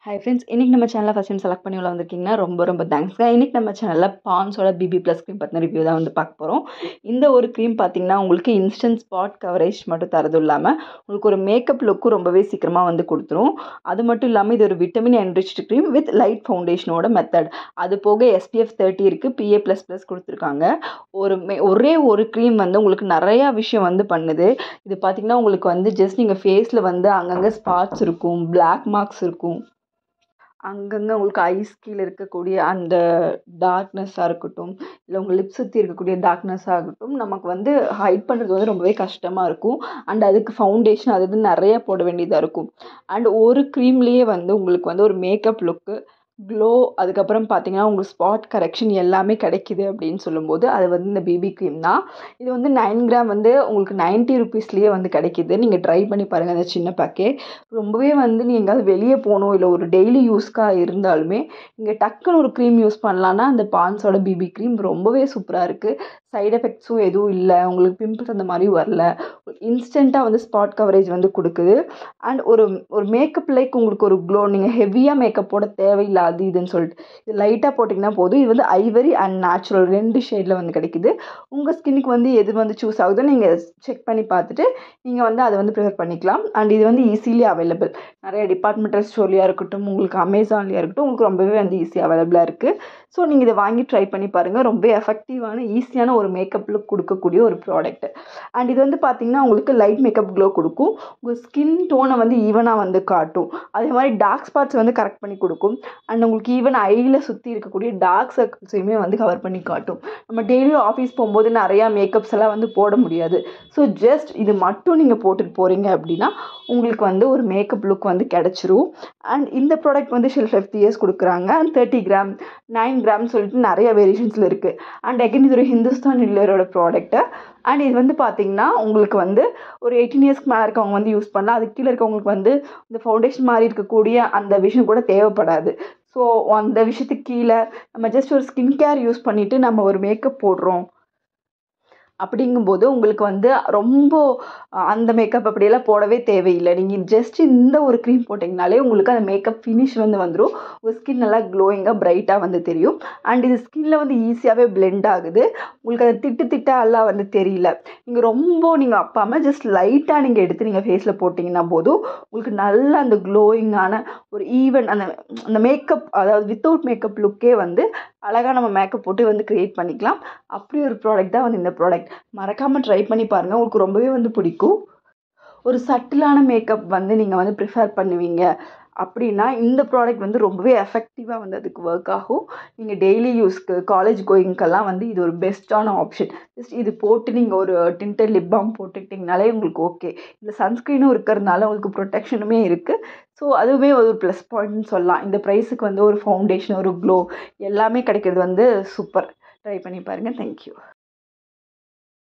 Hi friends, இன்றைக்கி நம்ம சேனலில் ஃபஸ்ட் டைம் செலக்ட் பண்ணி உள்ள வந்திருக்கீங்கன்னா ரொம்ப தேங்க்ஸ்ங்க. இன்றைக்கி நம்ம சேனலில் பான்ஸோட பிபி ப்ளஸ் க்ரீம் பற்றின ரிவ்யூ தான் வந்து பார்க்க போகிறோம். இந்த ஒரு க்ரீம் பார்த்திங்கன்னா உங்களுக்கு இன்ஸ்டன்ட் ஸ்பாட் கவரேஜ் மட்டும் தரது இல்லாமல் உங்களுக்கு ஒரு மேக்கப் லுக்கும் ரொம்பவே சீக்கிரமாக வந்து கொடுத்துரும். அது மட்டும் இல்லாமல் இது ஒரு vitamin enriched cream with light ஃபவுண்டேஷனோட மெத்தட். அது போக SPF 30 இருக்குது, PA++ கொடுத்துருக்காங்க. ஒரே ஒரு க்ரீம் வந்து உங்களுக்கு நிறையா விஷயம் வந்து பண்ணுது. இது பார்த்திங்கன்னா உங்களுக்கு வந்து ஜஸ்ட் நீங்கள் ஃபேஸில் வந்து அங்கங்கே ஸ்பாட்ஸ் இருக்கும், பிளாக் மார்க்ஸ் இருக்கும், அங்கங்கே உங்களுக்கு ஐஸ் கீழே இருக்கக்கூடிய அந்த டார்க்னஸ்ஸாக இருக்கட்டும், இல்லை உங்கள் லிப்ஸ் சுற்றி இருக்கக்கூடிய டார்க்னஸ்ஸாக ஆகட்டும், நமக்கு வந்து ஹைட் பண்ணுறது வந்து ரொம்பவே கஷ்டமாக இருக்கும். அண்ட் அதுக்கு ஃபவுண்டேஷன் அது இது நிறையா போட வேண்டியதாக இருக்கும். அண்ட் ஒரு க்ரீம்லேயே வந்து உங்களுக்கு வந்து ஒரு மேக்கப் லுக்கு, க்ளோ, அதுக்கப்புறம் பார்த்தீங்கன்னா உங்களுக்கு ஸ்பாட் கரெக்ஷன் எல்லாமே கிடைக்கிது அப்படின்னு சொல்லும்போது அது வந்து இந்த பிபி க்ரீம் தான். இது வந்து 9 கிராம் வந்து உங்களுக்கு 90 ருபீஸ்லேயே வந்து கிடைக்கிது. நீங்கள் ட்ரை பண்ணி பாருங்கள். அந்த சின்ன பேக்கே ரொம்பவே வந்து நீங்கள் எங்கேயாவது வெளியே போகணும், இல்லை ஒரு டெய்லி யூஸ்க்காக இருந்தாலுமே நீங்கள் டக்குன்னு ஒரு க்ரீம் யூஸ் பண்ணலான்னா அந்த பான்ஸோட பிபி க்ரீம் ரொம்பவே சூப்பராக இருக்குது. சைட் எஃபெக்ட்ஸும் எதுவும் இல்லை, உங்களுக்கு பிம்பிள்ஸ் அந்த மாதிரி வரல, இன்ஸ்டண்ட்டாக வந்து ஸ்பாட் கவரேஜ் வந்து கொடுக்குது. அண்ட் ஒரு மேக்கப் லைக் உங்களுக்கு ஒரு க்ளோ, நீங்கள் ஹெவியாக மேக்கப் போட தேவையில்லை அது இதுன்னு சொல்லிட்டு இது லைட்டாக போட்டிங்கன்னா போதும். இது வந்து ஐவரி அண்ட் நேச்சுரல் 2 ஷேடில் வந்து கிடைக்குது. உங்கள் ஸ்கின்னுக்கு வந்து எது வந்து சூஸ் ஆகுதோ நீங்கள் செக் பண்ணி பார்த்துட்டு நீங்கள் வந்து அதை வந்து ப்ரிஃபர் பண்ணிக்கலாம். அண்ட் இது வந்து ஈஸிலி அவைலபிள். நிறைய டிபார்ட்மெண்டல் ஸ்டோர்லையாக இருக்கட்டும், உங்களுக்கு அமேசான்லையாக இருக்கட்டும், உங்களுக்கு ரொம்பவே வந்து ஈஸியாக அவைலபிளாக இருக்குது. ஸோ நீங்கள் இதை வாங்கி ட்ரை பண்ணி பாருங்கள். ரொம்ப எஃபெக்டிவான ஈஸியான ஒரு மேக்கப் லுக் கொடுக்கக்கூடிய ஒரு ப்ராடக்ட். அண்ட் இது வந்து பார்த்திங்கன்னா உங்களுக்கு லைட் மேக்கப் க்ளோ கொடுக்கும், உங்கள் ஸ்கின் டோனை வந்து ஈவனாக வந்து காட்டும், அதே மாதிரி டார்க் ஸ்பாட்ஸ் வந்து கரெக்ட் பண்ணி கொடுக்கும். அண்ட் உங்களுக்கு ஈவன் ஐயில் சுற்றி இருக்கக்கூடிய டார்க் சர்க்கிள்ஸையுமே வந்து கவர் பண்ணி காட்டும். நம்ம டெய்லியும் ஆஃபீஸ் போகும்போது நிறையா மேக்கப்ஸ் எல்லாம் வந்து போட முடியாது. ஸோ ஜஸ்ட் இது மட்டும் நீங்கள் போட்டுட்டு போகிறீங்க அப்படின்னா உங்களுக்கு வந்து ஒரு மேக்கப் லுக் வந்து கிடச்சிரும். அண்ட் இந்த ப்ராடக்ட் வந்து ஷெல்ஃப் லைஃப் 3 இயர்ஸ் கொடுக்குறாங்க. அண்ட் 30 கிராம் 9 கிராம் சொல்லிட்டு நிறைய வேரியேஷன்ஸில் இருக்குது. அண்ட் அகைன் இது ஒரு ஹிந்துஸ்தான் இல்லரோட ப்ராடக்ட்டு. அண்ட் இது வந்து பார்த்திங்கன்னா உங்களுக்கு வந்து ஒரு 18 இயர்ஸ்க்கு மேலே இருக்கவங்க வந்து யூஸ் பண்ணலாம். அதுக்கு கீழே இருக்கவங்களுக்கு வந்து இந்த ஃபவுண்டேஷன் மாதிரி இருக்கக்கூடிய அந்த விஷயம் கூட தேவைப்படாது. ஸோ அந்த விஷயத்துக்கு கீழே நம்ம ஜஸ்ட் ஒரு ஸ்கின் கேர் யூஸ் பண்ணிவிட்டு நம்ம ஒரு மேக்கப் போடுறோம் அப்படிங்கும்போது உங்களுக்கு வந்து ரொம்ப அந்த மேக்கப் அப்படியெல்லாம் போடவே தேவையில்லை. நீங்கள் ஜஸ்ட் இந்த ஒரு க்ரீம் போட்டிங்கனாலே உங்களுக்கு அந்த மேக்கப் ஃபினிஷ் வந்து வந்துடும். உங்கள் ஸ்கின் நல்லா க்ளோயிங்காக ப்ரைட்டாக வந்து தெரியும். அண்ட் இது ஸ்கின்னில் வந்து ஈஸியாகவே பிளெண்ட் ஆகுது. உங்களுக்கு அது திட்டாலாம் வந்து தெரியல. நீங்கள் அப்பாமல் ஜஸ்ட் லைட்டாக நீங்கள் எடுத்து நீங்கள் ஃபேஸில் போட்டிங்கன்னா போதும், உங்களுக்கு நல்ல அந்த க்ளோயிங்கான ஒரு ஈவன் அந்த மேக்கப், அதாவது வித்தவுட் மேக்கப் லுக்கே வந்து அழகாக நம்ம மேக்கப் போட்டு வந்து க்ரியேட் பண்ணிக்கலாம். அப்படி ஒரு ப்ராடக்ட் தான் வந்து இந்த ப்ராடக்ட். மறக்காமல் ட்ரை பண்ணி பாருங்கள், உங்களுக்கு ரொம்பவே வந்து பிடிக்கும். ஒரு சட்டிலான மேக்கப் வந்து நீங்கள் வந்து ப்ரிஃபர் பண்ணுவீங்க அப்படின்னா இந்த ப்ராடக்ட் வந்து ரொம்பவே எஃபெக்டிவாக வந்து அதுக்கு ஒர்க் ஆகும். நீங்கள் டெய்லி யூஸ்க்கு, காலேஜ் கோயிங்க்கெல்லாம் வந்து இது ஒரு பெஸ்ட்டான ஆப்ஷன். ஜஸ்ட் இது போட்டு நீங்கள் ஒரு டிண்டட் லிப் பாம் போட்டுக்கிட்டிங்கனாலே உங்களுக்கு ஓகே. இந்த சன்ஸ்க்ரீனும் இருக்கிறதுனால உங்களுக்கு ப்ரொடெக்ஷனுமே இருக்குது. ஸோ அதுவுமே ஒரு ப்ளஸ் பாயிண்ட்னு சொல்லலாம். இந்த ப்ரைஸுக்கு வந்து ஒரு ஃபவுண்டேஷன், ஒரு க்ளோ எல்லாமே கிடைக்கிறது வந்து சூப்பர். ட்ரை பண்ணி பாருங்கள். தேங்க்யூ.